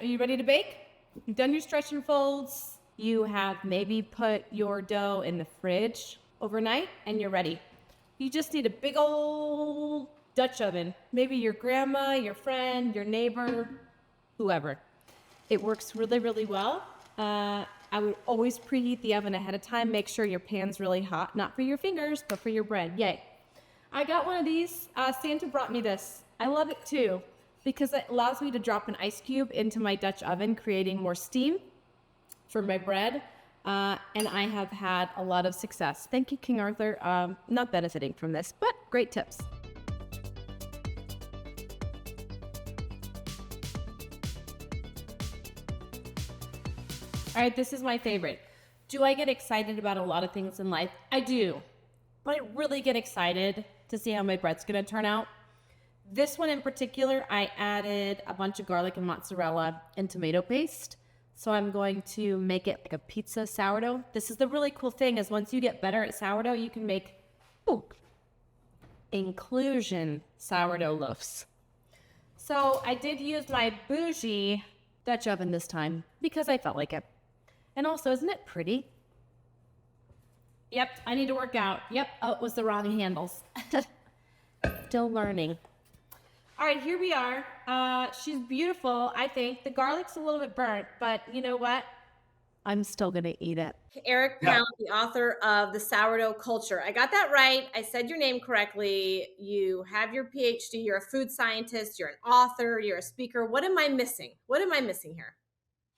are you ready to bake? You've done your stretch and folds. You have maybe put your dough in the fridge overnight and you're ready. You just need a big old Dutch oven. Maybe your grandma, your friend, your neighbor, whoever. It works really, really well. I would always preheat the oven ahead of time. Make sure your pan's really hot, not for your fingers, but for your bread. Yay. I got one of these. Santa brought me this. I love it too because it allows me to drop an ice cube into my Dutch oven, creating more steam for my bread. And I have had a lot of success. Thank you, King Arthur. Not benefiting from this, but great tips. All right, this is my favorite. Do I get excited about a lot of things in life? I do, but I really get excited to see how my bread's gonna turn out. This one in particular, I added a bunch of garlic and mozzarella and tomato paste. So I'm going to make it like a pizza sourdough. This is the really cool thing is once you get better at sourdough, you can make inclusion sourdough loaves. So I did use my bougie Dutch oven this time because I felt like it. And also, isn't it pretty? Yep, I need to work out. Yep, oh, it was the wrong handles. Still learning. All right, here we are. She's beautiful, I think. The garlic's a little bit burnt, but you know what? I'm still gonna eat it. Eric Pallant, the author of The Sourdough Culture. I got that right. I said your name correctly. You have your PhD. You're a food scientist. You're an author. You're a speaker. What am I missing? What am I missing here?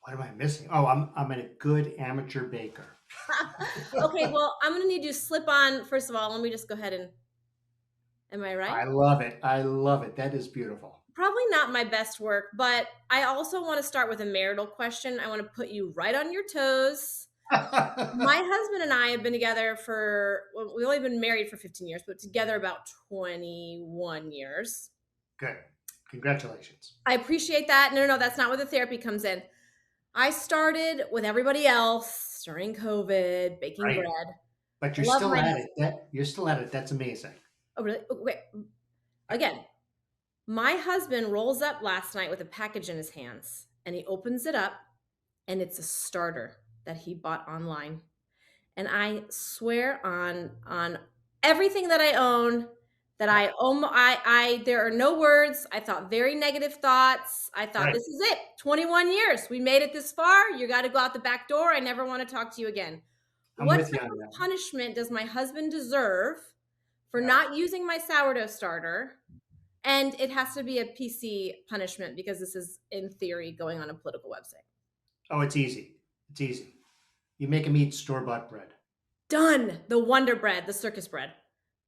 What am I missing? Oh, I'm a good amateur baker. Okay, well, I'm gonna need you to slip on. First of all, let me just go ahead and. Am I right? I love it. I love it. That is beautiful. Probably not my best work, but I also want to start with a marital question. I want to put you right on your toes. My husband and I have been together well, we've only been married for 15 years, but together about 21 years. Good. Congratulations. I appreciate that. No, that's not where the therapy comes in. I started with everybody else during COVID, baking bread. But you're still at it. You're still at it. That's amazing. Oh, really? Oh, wait. Again, my husband rolls up last night with a package in his hands, and he opens it up, and it's a starter that he bought online. And I swear on everything that I own, there are no words. I thought very negative thoughts. I thought, This is it. 21 years. We made it this far. You got to go out the back door. I never want to talk to you again. What type of punishment does my husband deserve for not using my sourdough starter? And it has to be a PC punishment because this is, in theory, going on a political website. Oh, it's easy. It's easy. You make him eat store-bought bread. Done. The Wonder Bread, the circus bread.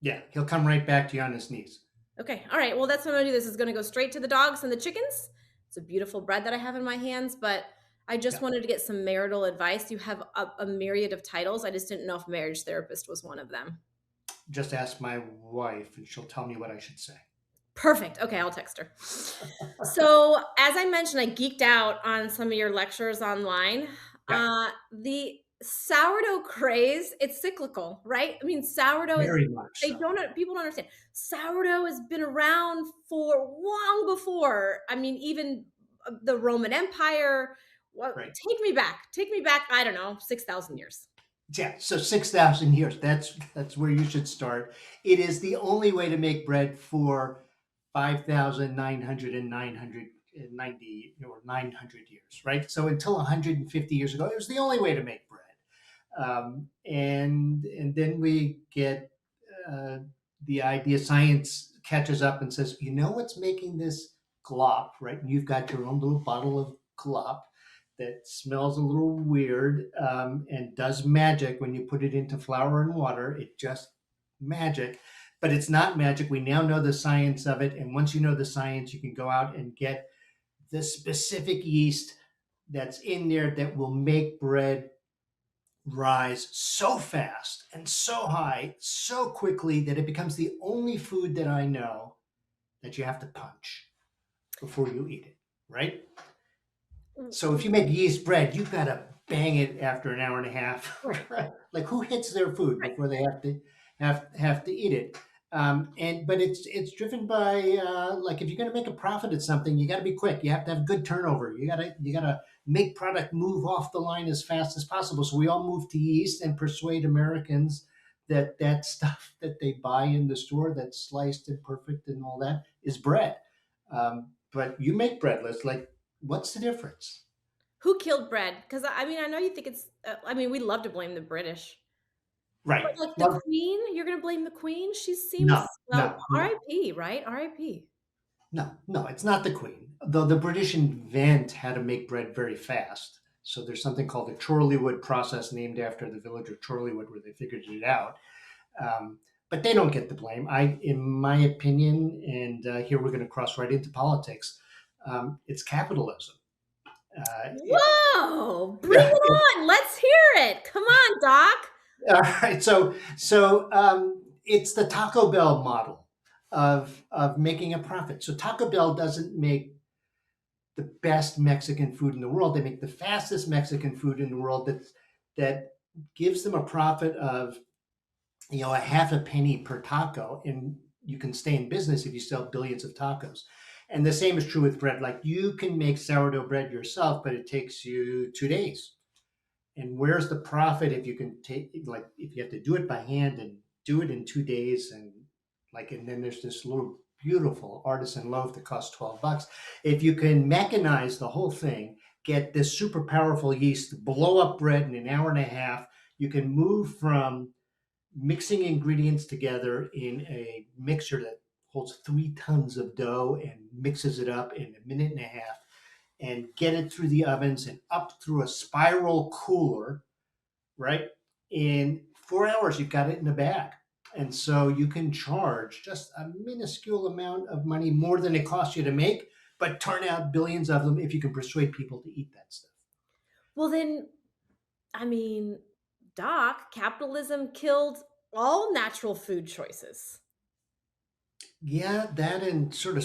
Yeah, he'll come right back to you on his knees. Okay. All right. Well, that's what I'm going to do. This is going to go straight to the dogs and the chickens. It's a beautiful bread that I have in my hands, but I just wanted to get some marital advice. You have a myriad of titles. I just didn't know if marriage therapist was one of them. Just ask my wife and she'll tell me what I should say. Perfect. Okay, I'll text her. So, as I mentioned, I geeked out on some of your lectures online. Yeah. The sourdough craze, it's cyclical, right? I mean, sourdough very much so. People don't understand. Sourdough has been around for long before. I mean, even the Roman Empire. Take me back. I don't know, 6,000 years. Yeah, so 6,000 years. That's where you should start. It is the only way to make bread for 5,900 and 990 or 900 years, right? So until 150 years ago, it was the only way to make bread. And then we get the idea, science catches up and says, you know what's making this glop, right? And you've got your own little bottle of glop that smells a little weird and does magic when you put it into flour and water. It just magic. But it's not magic. We now know the science of it. And once you know the science, you can go out and get the specific yeast that's in there that will make bread rise so fast and so high, so quickly that it becomes the only food that I know that you have to punch before you eat it, right? So if you make yeast bread, you've got to bang it after an hour and a half. Like who hits their food before they have to eat it? But it's driven by like if you're going to make a profit at something, you got to be quick. You have to have good turnover. You got to make product move off the line as fast as possible. So we all move to yeast and persuade Americans that that stuff that they buy in the store that's sliced and perfect and all that is bread. But you make bread, Liz. Like, what's the difference? Who killed bread? Because I mean, I know you think it's. I mean, we love to blame the British, Right. but like the Well, Queen, you're going to blame the Queen? She seems no, well. no, no. R.I.P. Right? R.I.P. No, it's not the Queen. Though the British invent how to make bread very fast. So there's something called the Chorleywood process, named after the village of Chorleywood, where they figured it out. But they don't get the blame. In my opinion, and here we're going to cross right into politics. It's capitalism. Whoa! Bring Yeah. it on. Let's hear it. Come on, Doc. All right. So it's the Taco Bell model of making a profit. So Taco Bell doesn't make the best Mexican food in the world. They make the fastest Mexican food in the world that gives them a profit of a half a penny per taco, and you can stay in business if you sell billions of tacos. And the same is true with bread. Like, you can make sourdough bread yourself, but it takes you 2 days. And where's the profit if you can if you have to do it by hand and do it in 2 days, and then there's this little beautiful artisan loaf that costs $12. If you can mechanize the whole thing, get this super powerful yeast, blow up bread in an hour and a half, you can move from mixing ingredients together in a mixer that holds 3 tons of dough and mixes it up in a minute and a half, and get it through the ovens and up through a spiral cooler, right? In 4 hours, you've got it in a bag. And so you can charge just a minuscule amount of money more than it costs you to make, but turn out billions of them if you can persuade people to eat that stuff. Well, then, I mean, Doc, capitalism killed all natural food choices. Yeah, that and sort of,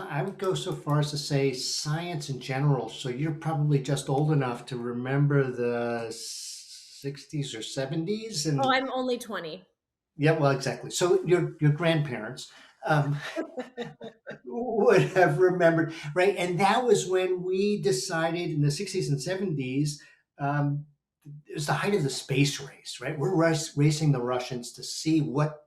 I would go so far as to say science in general. So you're probably just old enough to remember the 60s or 70s. And Oh, I'm only 20. yeah, well, exactly. So your grandparents would have remembered, right? And that was when we decided in the 60s and 70s, it was the height of the space race, right? We're racing the Russians to see what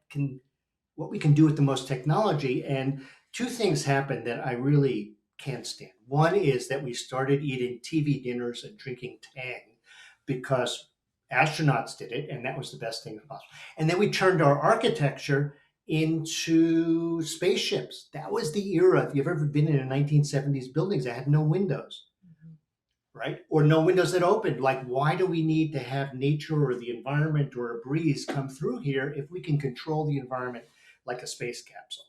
we can do with the most technology. And two things happened that I really can't stand. One is that we started eating TV dinners and drinking Tang because astronauts did it, and that was the best thing possible. And then we turned our architecture into spaceships. That was the era. If you've ever been in a 1970s buildings that had no windows, right? Or no windows that opened. Like, why do we need to have nature or the environment or a breeze come through here if we can control the environment like a space capsule?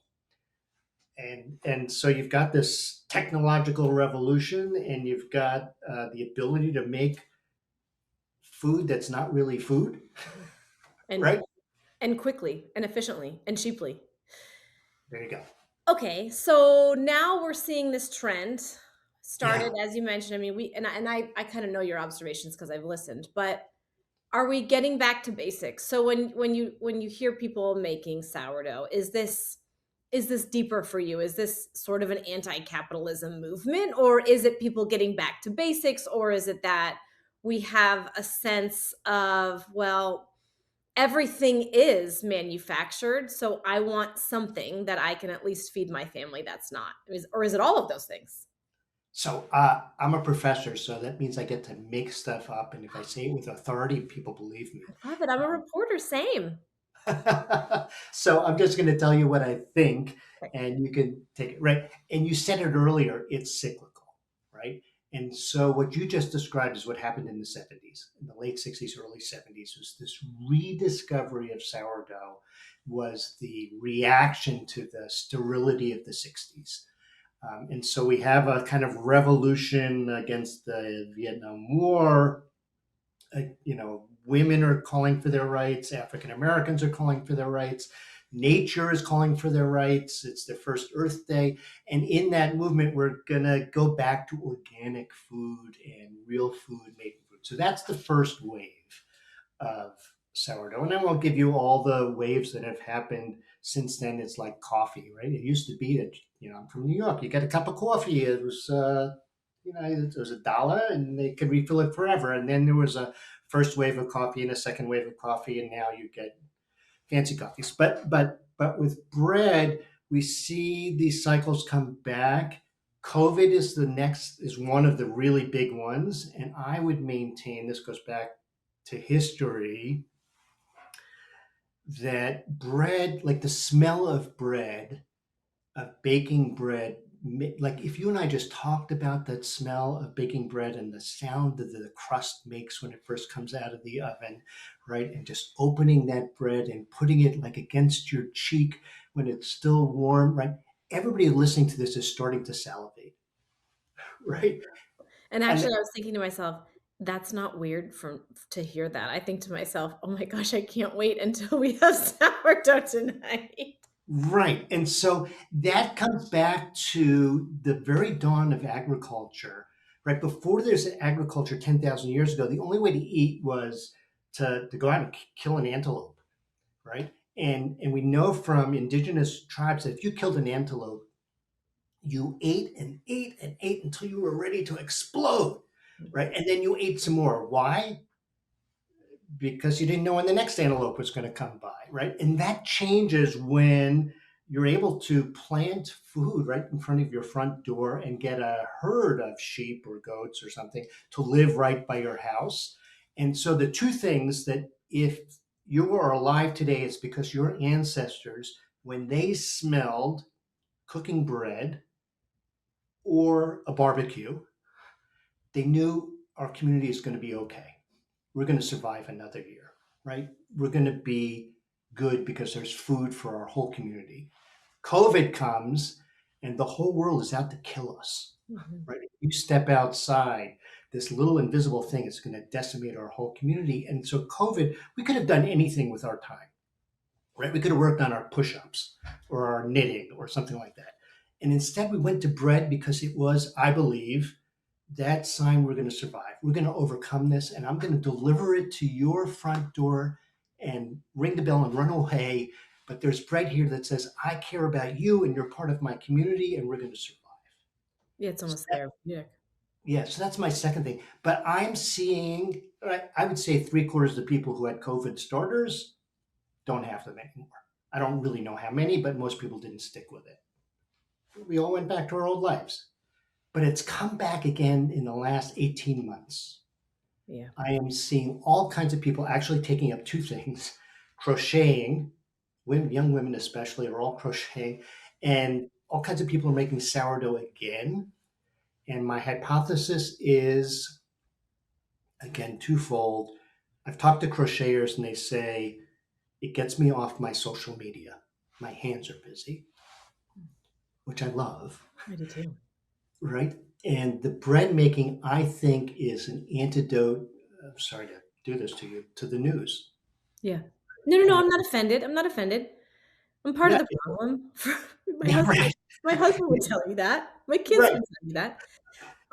And so you've got this technological revolution, and you've got the ability to make food that's not really food, And, right? and quickly and efficiently and cheaply. There you go. Okay, so now we're seeing this trend started, Yeah. as you mentioned. I mean, I kind of know your observations because I've listened, but are we getting back to basics? So when you hear people making sourdough, is this deeper for you? Is this sort of an anti-capitalism movement, or is it people getting back to basics, or is it that we have a sense of, well, everything is manufactured, so I want something that I can at least feed my family that's not? Or is it all of those things? So I'm a professor, so that means I get to make stuff up. And if I say it with authority, people believe me. I love it. I'm a reporter, same. So I'm just going to tell you what I think, Okay. and you can take it, right? And you said it earlier, it's cyclical, right? And so what you just described is what happened in the 70s, in the late 60s, early 70s, was this rediscovery of sourdough, was the reaction to the sterility of the 60s. And so we have a kind of revolution against the Vietnam War. Women are calling for their rights. African Americans are calling for their rights. Nature is calling for their rights. It's their first Earth Day. And in that movement, we're going to go back to organic food and real food made from food. So that's the first wave of sourdough. And I won't give you all the waves that have happened since then. It's like coffee, right? It used to be that, I'm from New York. You get a cup of coffee. It was, it was $1 and they could refill it forever. And then there was a first wave of coffee and a second wave of coffee. And now you get fancy coffees. But with bread, we see these cycles come back. COVID is one of the really big ones. And I would maintain, this goes back to history, that bread, like the smell of bread, of baking bread, like if you and I just talked about that smell of baking bread and the sound that the crust makes when it first comes out of the oven, right? And just opening that bread and putting it like against your cheek when it's still warm, right? Everybody listening to this is starting to salivate, right? And actually, I was thinking to myself, that's not weird to hear that. I think to myself, oh my gosh, I can't wait until we have sourdough tonight. Right. And so that comes back to the very dawn of agriculture, right? Before there's agriculture 10,000 years ago, the only way to eat was to go out and kill an antelope, right? And we know from indigenous tribes that if you killed an antelope, you ate and ate and ate until you were ready to explode, right? And then you ate some more. Why? Because you didn't know when the next antelope was going to come by, right? And that changes when you're able to plant food right in front of your front door and get a herd of sheep or goats or something to live right by your house. And so the two things that if you are alive today, it's because your ancestors, when they smelled cooking bread or a barbecue, they knew our community is going to be okay. We're going to survive another year, right? We're going to be good because there's food for our whole community. COVID comes and the whole world is out to kill us, right? If you step outside, this little invisible thing is going to decimate our whole community. And so COVID, we could have done anything with our time, right? We could have worked on our push-ups or our knitting or something like that. And instead we went to bread because it was, I believe, that sign we're going to survive. We're going to overcome this, and I'm going to deliver it to your front door and ring the bell and run away. But there's bread here that says, I care about you and you're part of my community, and we're going to survive. Yeah, it's almost there. Yeah, so that's my second thing. But I'm seeing, I would say 3/4 of the people who had COVID starters don't have them anymore. I don't really know how many, but most people didn't stick with it. We all went back to our old lives. But it's come back again in the last 18 months. Yeah. I am seeing all kinds of people actually taking up two things: crocheting, women, young women especially, are all crocheting, and all kinds of people are making sourdough again. And my hypothesis is, again, twofold. I've talked to crocheters and they say, it gets me off my social media. My hands are busy, which I love. I do too. Right? And the bread making, I think, is an antidote. I'm sorry to do this to you, to the news. Yeah. No. I'm not offended. I'm part of the problem. My husband would tell you that. My kids would tell you that.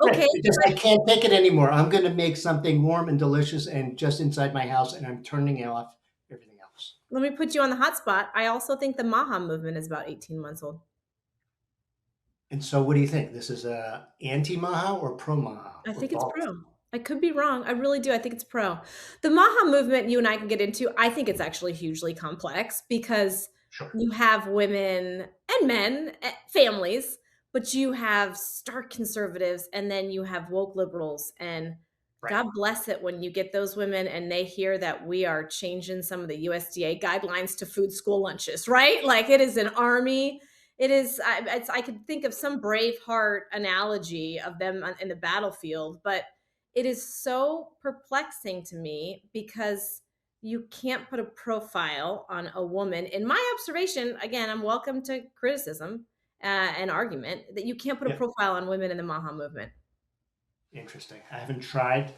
Okay. Right. Because I can't take it anymore. I'm going to make something warm and delicious and just inside my house, and I'm turning off everything else. Let me put you on the hot spot. I also think the MAHA movement is about 18 months old. And so what do you think? This is a anti-MAHA or pro-MAHA? I think it's pro. I could be wrong. I really do. I think it's pro. The MAHA movement you and I can get into, I think it's actually hugely complex because you have women and men, families, but you have stark conservatives and then you have woke liberals. And God bless it when you get those women and they hear that we are changing some of the USDA guidelines to food school lunches, right? Like it is an army. It is, I could think of some Braveheart analogy of them in the battlefield, but it is so perplexing to me because you can't put a profile on a woman. In my observation, again, I'm welcome to criticism and argument, that you can't put a profile on women in the MAHA movement. Interesting. I haven't tried,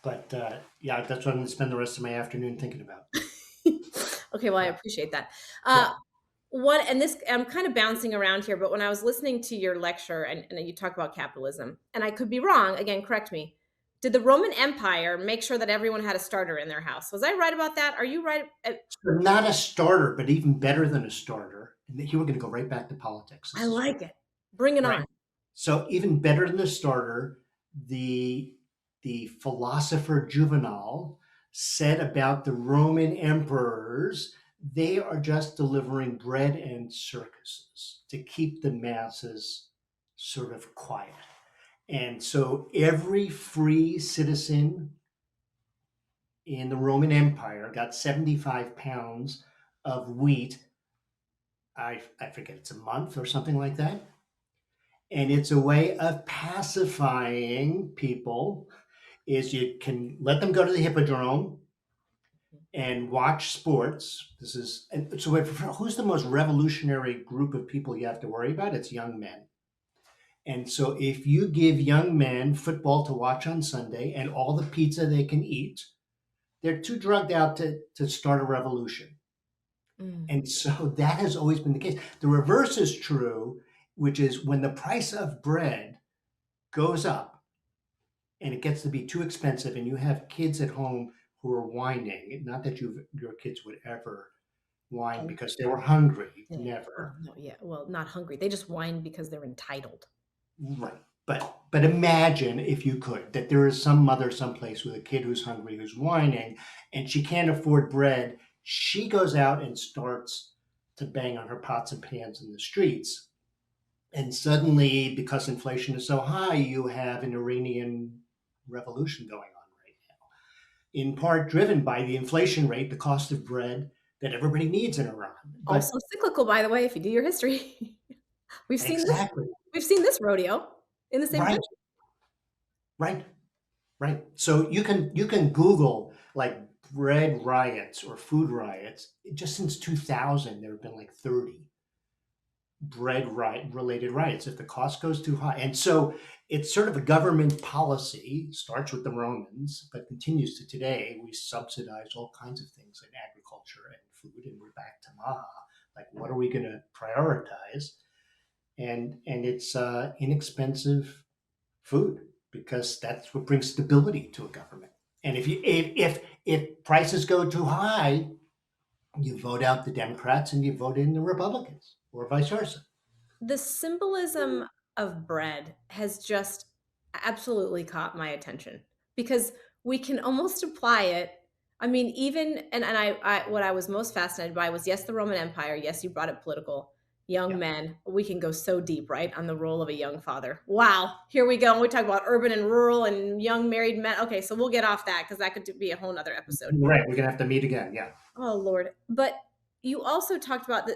but yeah, that's what I'm going to spend the rest of my afternoon thinking about. Okay, well, I appreciate that. And this, I'm kind of bouncing around here, but when I was listening to your lecture and you talk about capitalism, and I could be wrong, again, correct me, did the Roman Empire make sure that everyone had a starter in their house? Was I right about that? Are you right? So not a starter, but even better than a starter. And here we're going to go right back to politics. I like it. Bring it on. So even better than the starter, the philosopher Juvenal said about the Roman emperors, they are just delivering bread and circuses to keep the masses sort of quiet. And so every free citizen in the Roman Empire got 75 pounds of wheat. I forget, it's a month or something like that. And it's a way of pacifying people, is you can let them go to the hippodrome and watch sports. This is, and so who's the most revolutionary group of people you have to worry about? It's young men. And so if you give young men football to watch on Sunday and all the pizza they can eat, they're too drugged out to start a revolution. And so that has always been the case. The reverse is true, which is when the price of bread goes up and it gets to be too expensive and you have kids at home who are whining, not that your kids would ever whine because they were hungry, never. No, yeah, well, not hungry. They just whine because they're entitled. Right. But imagine, if you could, that there is some mother someplace with a kid who's hungry, who's whining, and she can't afford bread. She goes out and starts to bang on her pots and pans in the streets. And suddenly, because inflation is so high, you have an Iranian revolution going on right now, in part driven by the inflation rate, the cost of bread that everybody needs in Iran. But also cyclical, by the way, if you do your history. We've seen this rodeo in the same country. Right. So you can Google like bread riots or food riots. Just since 2000, there have been like 30 bread related riots if the cost goes too high. And so it's sort of a government policy, starts with the Romans, but continues to today. We subsidize all kinds of things in agriculture and food, and we're back to MAHA. Like, what are we going to prioritize? And it's inexpensive food, because that's what brings stability to a government. And if prices go too high, you vote out the Democrats and you vote in the Republicans, or vice versa. The symbolism of bread has just absolutely caught my attention, because we can almost apply it. I mean, even, and I what I was most fascinated by was, yes, the Roman Empire. Yes, you brought it political. Young men, we can go so deep, right, on the role of a young father. Wow, here we go. And we talk about urban and rural and young married men. Okay, so we'll get off that, because that could be a whole nother episode. Right, we're gonna have to meet again. Yeah. Oh Lord, but you also talked about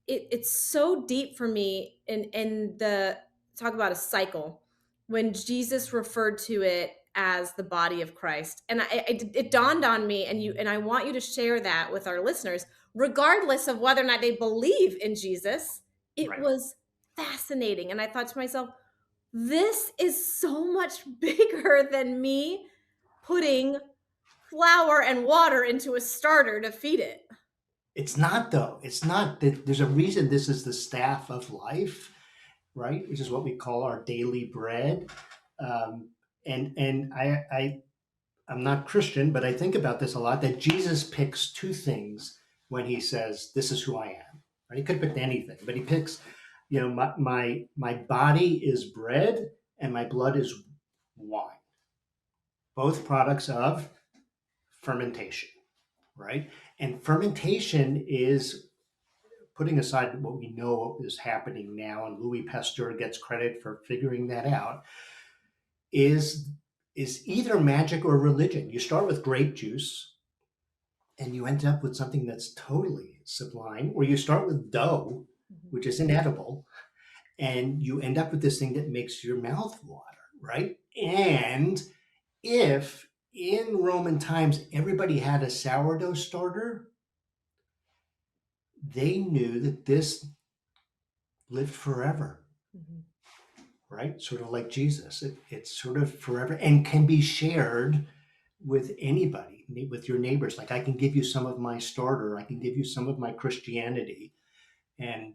it's so deep for me in the talk about a cycle, when Jesus referred to it as the body of Christ. And it dawned on me, and I want you to share that with our listeners, regardless of whether or not they believe in Jesus. It was fascinating. And I thought to myself, this is so much bigger than me putting flour and water into a starter to feed it. It's not, though. It's not. There's a reason this is the staff of life, right? Which is what we call our daily bread. And I'm not Christian, but I think about this a lot, that Jesus picks two things when he says, this is who I am. Right? He could have picked anything, but he picks, my body is bread and my blood is wine. Both products of fermentation, right? And fermentation is, putting aside what we know is happening now, and Louis Pasteur gets credit for figuring that out, is either magic or religion. You start with grape juice and you end up with something that's totally sublime, or you start with dough, which is inedible, and you end up with this thing that makes your mouth water, right? And if in Roman times everybody had a sourdough starter, they knew that this lived forever. Right? Sort of like Jesus. It's sort of forever and can be shared with anybody, with your neighbors. Like, I can give you some of my starter, I can give you some of my Christianity. And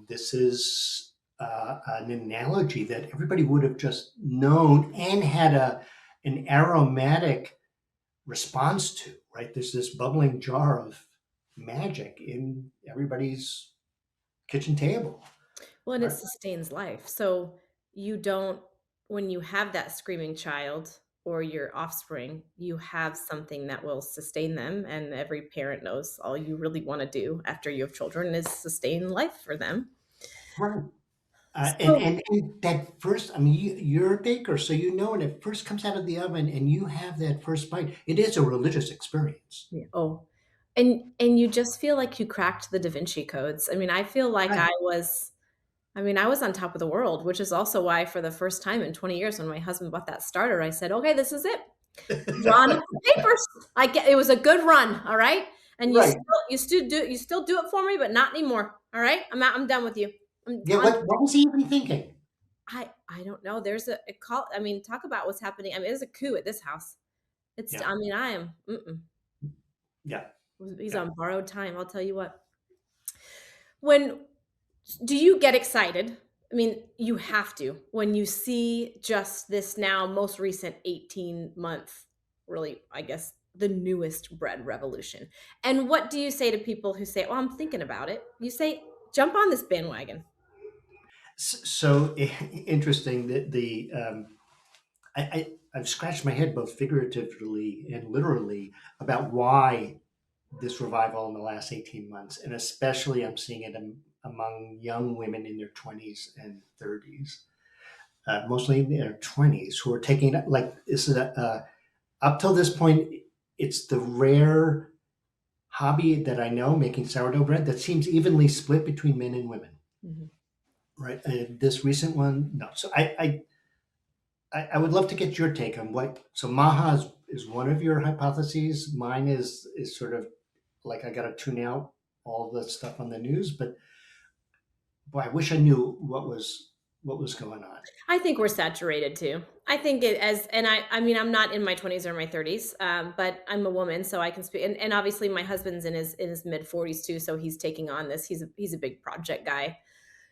this is an analogy that everybody would have just known and had an aromatic response to, right? There's this bubbling jar of magic in everybody's kitchen table. Well, and it Right. sustains life. So you don't, when you have that screaming child or your offspring, you have something that will sustain them. And every parent knows all you really want to do after you have children is sustain life for them. Right. So, And that first, I mean, you're a baker, so you know when it first comes out of the oven and you have that first bite, it is a religious experience. yeah. Oh, and you just feel like you cracked the Da Vinci codes. I mean, I feel like Right. I was on top of the world, which is also why for the first time in 20 years when my husband bought that starter, I said, "Okay, this is it. Drawing up the papers." It was a good run, all right? And Right. you still do it for me, but not anymore. All right? I'm done with you. I'm Yeah. on What was he even thinking? I don't know. There's a call. I mean, talk about what's happening. I mean, it's a coup at this house. Yeah. I mean, I am Yeah. he's Yeah. on borrowed time, I'll tell you what. When do you get excited? I mean, you have to when you see just this now most recent 18-month, really, I guess, the newest bread revolution. And what do you say to people who say, "Well, I'm thinking about it?" You say, "Jump on this bandwagon." So interesting that I've scratched my head both figuratively and literally about why this revival in the last 18 months, and especially I'm seeing it among young women in their 20s and 30s, mostly in their 20s, who are taking it like this is up till this point, it's the rare hobby that I know, making sourdough bread, that seems evenly split between men and women. Mhm. Right. This recent one, no. So I would love to get your take on what. So MAHA is one of your hypotheses. Mine is sort of like I got to tune out all the stuff on the news, but boy, I wish I knew what was going on. I think we're saturated too. I think it as, and I mean, I'm not in my 20s or my 30s, but I'm a woman, so I can speak. And obviously, my husband's in his mid 40s too, so he's taking on this. He's a big project guy.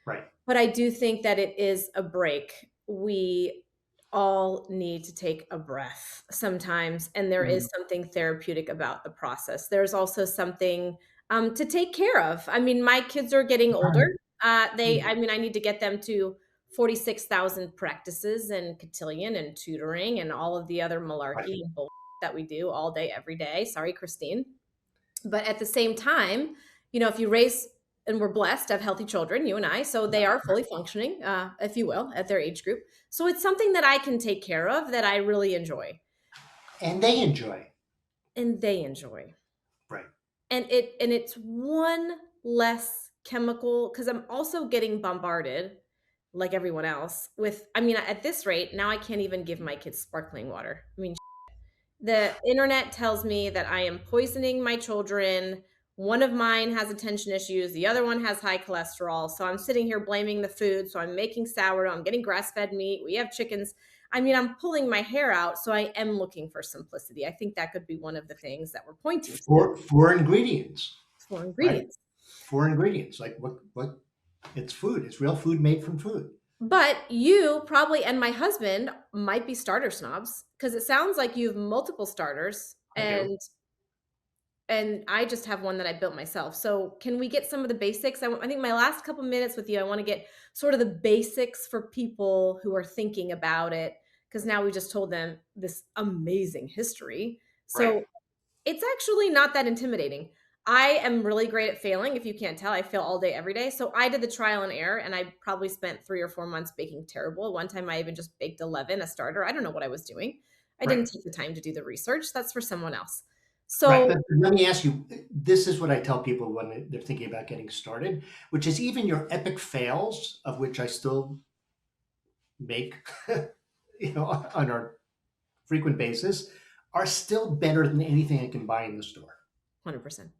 Right. But I do think that it is a break. We all need to take a breath sometimes, and there is Mhm. something therapeutic about the process. There's also something to take care of. I mean, my kids are getting older. I mean, I need to get them to 46,000 practices and cotillion and tutoring and all of the other Right. malarkey and bull that we do all day, every day. Sorry, Christine. But at the same time, if you raise, and we're blessed to have healthy children, you and I, so they are fully functioning, if you will, at their age group. So it's something that I can take care of that I really enjoy And they enjoy. and they enjoy. Right. And it's one less chemical, because I'm also getting bombarded like everyone else with, I mean, at this rate, now I can't even give my kids sparkling water. I mean, the internet tells me that I am poisoning my children. One of mine has attention issues. The other one has high cholesterol. So I'm sitting here blaming the food. So I'm making sourdough. I'm getting grass fed meat. We have chickens. I mean, I'm pulling my hair out. So I am looking for simplicity. I think that could be one of the things that we're pointing to Four ingredients. for Right. ingredients. Four ingredients. Like what? It's food. It's real food made from food. But you probably, and my husband might be starter snobs, because it sounds like you have multiple starters, I do. and I just have one that I built myself. So can we get some of the basics? I think my last couple minutes with you, I want to get sort of the basics for people who are thinking about it, because now we just told them this amazing history. Right. So it's actually not that intimidating. I am really great at failing. If you can't tell, I fail all day, every day. So I did the trial and error, and I probably spent 3 or 4 months baking terrible. One time I even just baked 11, a starter. I don't know what I was doing. I Right. didn't take the time to do the research. That's for someone else. Right. So But let me ask you, this is what I tell people when they're thinking about getting started, which is even your epic fails, of which I still make, on our frequent basis, are still better than anything I can buy in the store. 100%.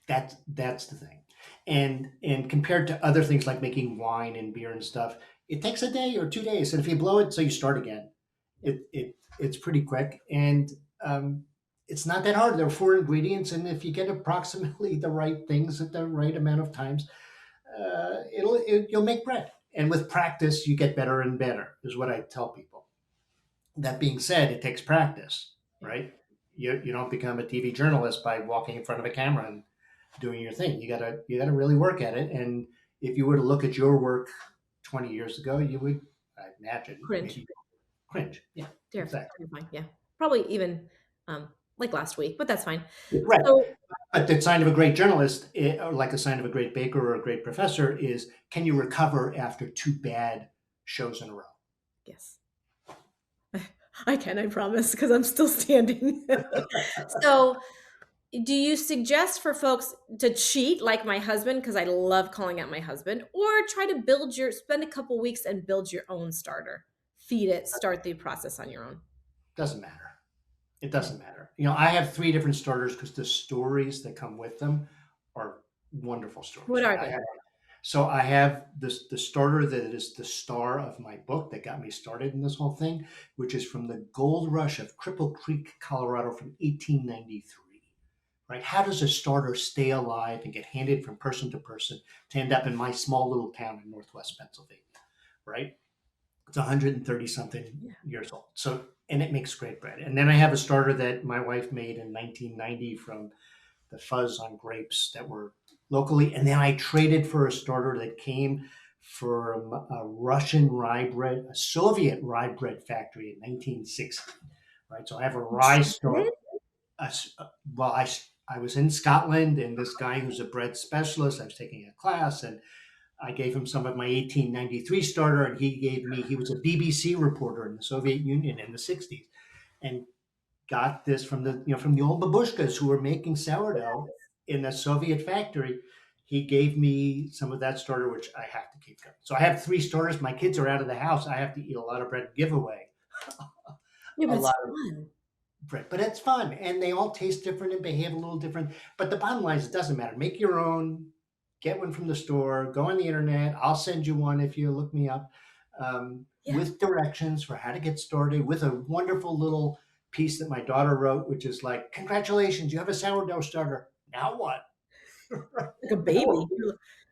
That's the thing. And compared to other things like making wine and beer and stuff, it takes a day or 2 days. And if you blow it, so you start again. It's pretty quick. And it's not that hard. There are four ingredients, and if you get approximately the right things at the right amount of times, you'll make bread. And with practice, you get better and better, is what I tell people. That being said, it takes practice, right? You don't become a TV journalist by walking in front of a camera and doing your thing. You gotta really work at it. And if you were to look at your work 20 years ago, you would, I imagine, Cringe. maybe cringe. Yeah, exactly. Terrifying. Yeah, probably even like last week, but that's fine. Right. So, but the sign of a great journalist, or like a sign of a great baker or a great professor, is can you recover after 2 bad shows in a row? yes. I can, I promise, because I'm still standing. So, do you suggest for folks to cheat like my husband, because I love calling out my husband, or try to spend a couple weeks and build your own starter? Feed it, start the process on your own. Doesn't matter. It doesn't matter. I have 3 different starters because the stories that come with them are wonderful stories. What are they? So I have the starter that is the star of my book that got me started in this whole thing, which is from the gold rush of Cripple Creek, Colorado from 1893, right? How does a starter stay alive and get handed from person to person to end up in my small little town in Northwest Pennsylvania, right? It's 130 something years old. So, and it makes great bread. And then I have a starter that my wife made in 1990 from the fuzz on grapes that were locally. And then I traded for a starter that came from a Russian rye bread, a Soviet rye bread factory in 1960, right? So I have a rye starter. Well, I was in Scotland, and this guy who's a bread specialist, I was taking a class, and I gave him some of my 1893 starter, and he was a BBC reporter in the Soviet Union in the 60s, and got this from the old babushkas who were making sourdough in a Soviet factory. He gave me some of that starter, which I have to keep going. So I have 3 starters. My kids are out of the house. I have to eat a lot of bread giveaway. Yeah, but it's fun. Bread, but it's fun, and they all taste different and behave a little different. But the bottom line is, it doesn't matter. Make your own. Get one from the store. Go on the internet. I'll send you one if you look me up, with directions for how to get started. With a wonderful little piece that my daughter wrote, which is like, "Congratulations, you have a sourdough starter. Now what?" Like a baby. When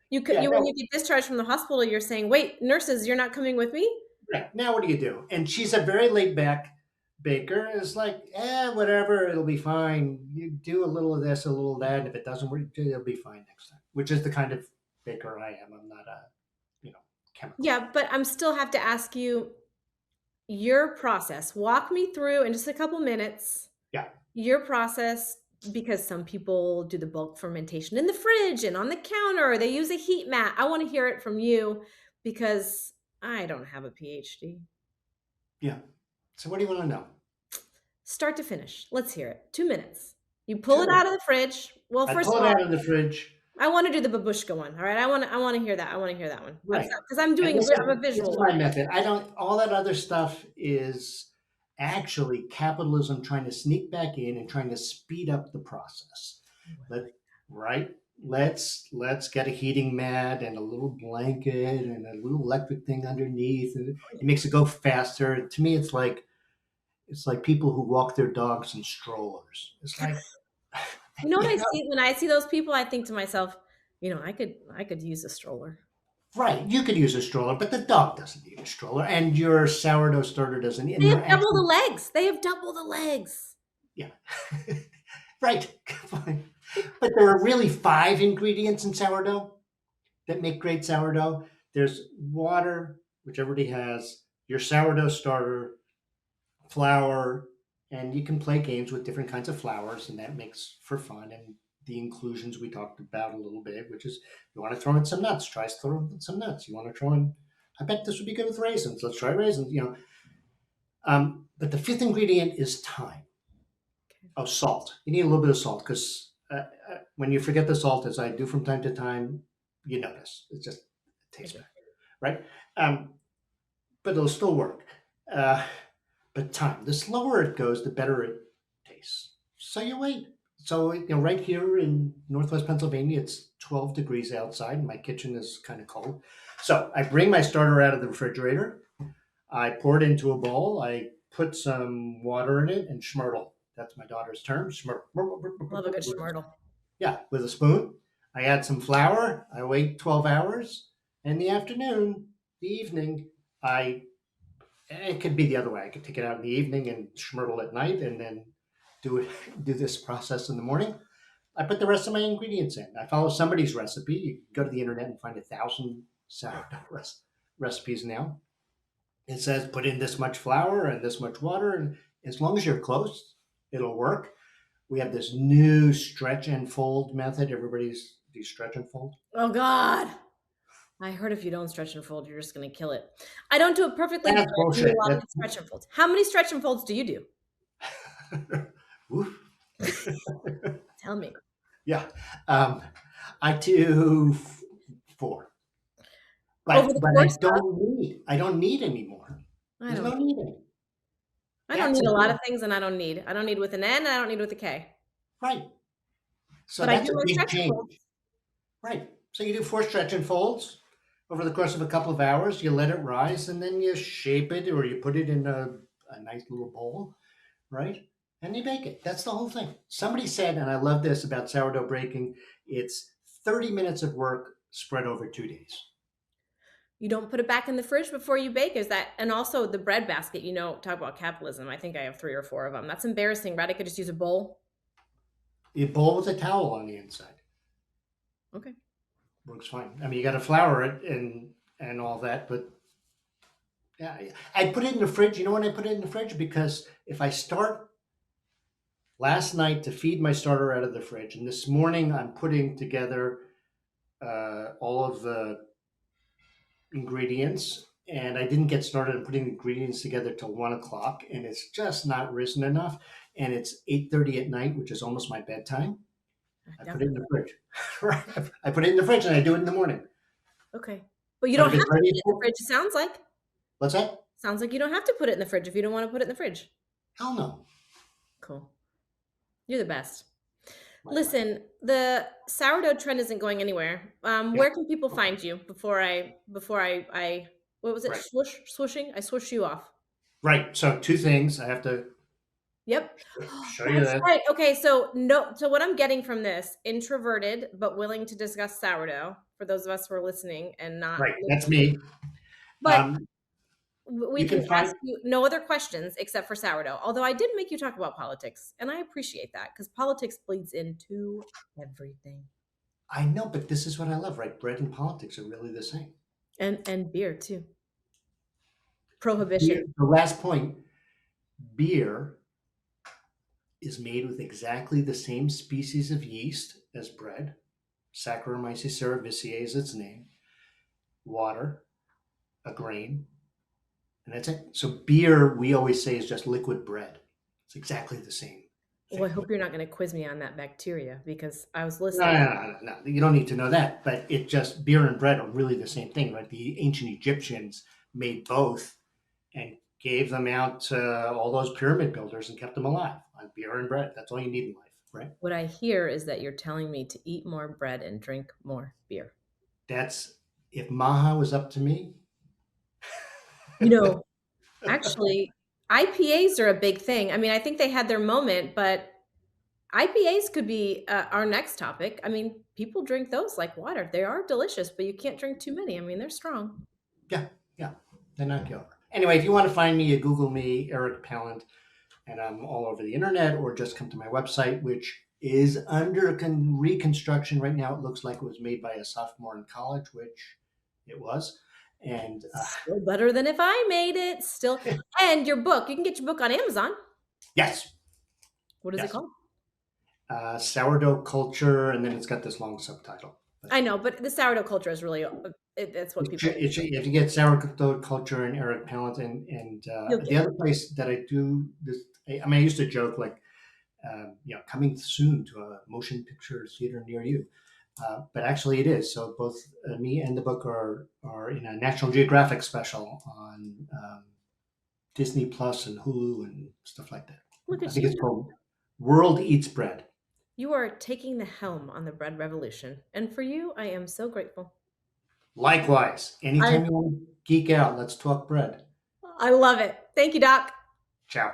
you get discharged from the hospital, you're saying, "Wait, nurses, you're not coming with me?" Right. Now what do you do? And she's a very laid back baker. It's like, whatever, it'll be fine. You do a little of this, a little of that, and if it doesn't work, it'll be fine next time. Which is the kind of baker I am. I'm not a, chemical. Yeah, but I'm still have to ask you your process. Walk me through in just a couple minutes. Yeah. Your process, because some people do the bulk fermentation in the fridge and on the counter, or they use a heat mat. I want to hear it from you because I don't have a PhD. Yeah. So what do you want to know? Start to finish. Let's hear it. 2 minutes. You pull it out of the fridge. Well, I first pull of it all, out of the fridge. I want to do the babushka one. All right. I want to hear that. I want to hear that one. Right. Because I'm doing I'm a visual. It's my method. All that other stuff is actually capitalism trying to sneak back in and trying to speed up the process. Let's get a heating mat and a little blanket and a little electric thing underneath, and it makes it go faster. To me, it's like people who walk their dogs in strollers. It's like, you know what I see when I see those people? I think to myself, I could use a stroller. Right, you could use a stroller, but the dog doesn't need a stroller, and your sourdough starter doesn't. They have double the legs. They have double the legs. Yeah, right. Fine. But there are really 5 ingredients in sourdough that make great sourdough. There's water, which everybody has, your sourdough starter, flour, and you can play games with different kinds of flours, and that makes for fun. And the inclusions we talked about a little bit, which is you want to throw in some nuts, try throwing in some nuts. You want to throw in, I bet this would be good with raisins. Let's try raisins, But the 5th ingredient is thyme. Oh, salt. You need a little bit of salt because when you forget the salt, as I do from time to time, you notice. It just tastes better, right? But it'll still work. But thyme, the slower it goes, the better it tastes. So you wait. So, right here in Northwest Pennsylvania, it's 12 degrees outside, and my kitchen is kind of cold. So I bring my starter out of the refrigerator. I pour it into a bowl. I put some water in it and schmurtle. That's my daughter's term, schmurtle. Love a good schmurtle. Yeah, with a spoon. I add some flour. I wait 12 hours. In the afternoon, the evening, it could be the other way. I could take it out in the evening and schmurtle at night, and then do this process in the morning. I put the rest of my ingredients in. I follow somebody's recipe. You can go to the internet and find 1,000 sourdough recipes now. It says put in this much flour and this much water, and as long as you're close, it'll work. We have this new stretch and fold method. Everybody's do stretch and fold. Oh God. I heard if you don't stretch and fold, you're just going to kill it. I don't do it perfectly. That's but I do bullshit. a lot of stretch and folds. How many stretch and folds do you do? Tell me. Yeah. I do 4. Over the But course I don't need any more. I There's don't, no need any. I don't That's need a lot it. of things, and I don't need. I don't need with an N, and I don't need with a K. Right. So But I that's do a like big stretch and change. folds. Right. So you do 4 stretch and folds over the course of a couple of hours. You let it rise, and then you shape it, or you put it in a nice little bowl, right? And you bake it. That's the whole thing. Somebody said, and I love this about sourdough breaking, it's 30 minutes of work spread over 2 days. You don't put it back in the fridge before you bake. Is that, and also the bread basket, talk about capitalism. I think I have 3 or 4 of them. That's embarrassing, right? I could just use a bowl. You bowl with a towel on the inside. Okay. Works fine. I mean, you got to flour it and all that, but yeah, I put it in the fridge. You know when I put it in the fridge? Because if I start last night to feed my starter out of the fridge, and this morning I'm putting together all of the ingredients, and I didn't get started on putting the ingredients together till 1 o'clock, and it's just not risen enough, and it's 8:30 at night, which is almost my bedtime. I put it in the fridge. I put it in the fridge, and I do it in the morning. Okay. But you don't have to put it in the fridge, it sounds like. What's that? Sounds like you don't have to put it in the fridge if you don't want to put it in the fridge. Hell no. Cool. You're the best. Listen, the sourdough trend isn't going anywhere. Where can people find you before I what was it? Right. Swooshing? I swoosh you off. Right. So 2 things. I have to Yep. show you that. Right. Okay. So what I'm getting from this, introverted but willing to discuss sourdough, for those of us who are listening and not Right. That's me. But we you can can find- ask you no other questions except for sourdough. Although I did make you talk about politics, and I appreciate that because politics bleeds into everything. I know, but this is what I love, right? Bread and politics are really the same. And beer too. Prohibition. The last point, beer is made with exactly the same species of yeast as bread. Saccharomyces cerevisiae is its name. Water, a grain, and that's it. So beer, we always say, is just liquid bread. It's exactly the same. Well, I hope you're not going to quiz me on that bacteria because I was listening. No. You don't need to know that. But beer and bread are really the same thing, right? The ancient Egyptians made both and gave them out to all those pyramid builders and kept them alive on beer and bread. That's all you need in life, right? What I hear is that you're telling me to eat more bread and drink more beer. That's, if MAHA was up to me. Actually, IPAs are a big thing. I mean, I think they had their moment, but IPAs could be our next topic. I mean, people drink those like water. They are delicious, but you can't drink too many. I mean, they're strong. Yeah. They knock you over. Anyway, if you want to find me, you Google me, Irit Pallant, and I'm all over the internet, or just come to my website, which is under reconstruction right now. It looks like it was made by a sophomore in college, which it was. And still better than if I made it. Still, and your book, you can get your book on Amazon. Yes. What is it called? Sourdough Culture, and then it's got this long subtitle. I know, but the sourdough culture is really that's what people. If you get Sourdough Culture and Irit Pallant, and the other place that I do this, I mean, I used to joke like, coming soon to a motion picture theater near you. But actually it is. So both me and the book are in a National Geographic special on Disney Plus and Hulu and stuff like that. Look at I think it's called World Eats Bread. You are taking the helm on the bread revolution. And for you, I am so grateful. Likewise. Anytime you want to geek out, let's talk bread. I love it. Thank you, Doc. Ciao.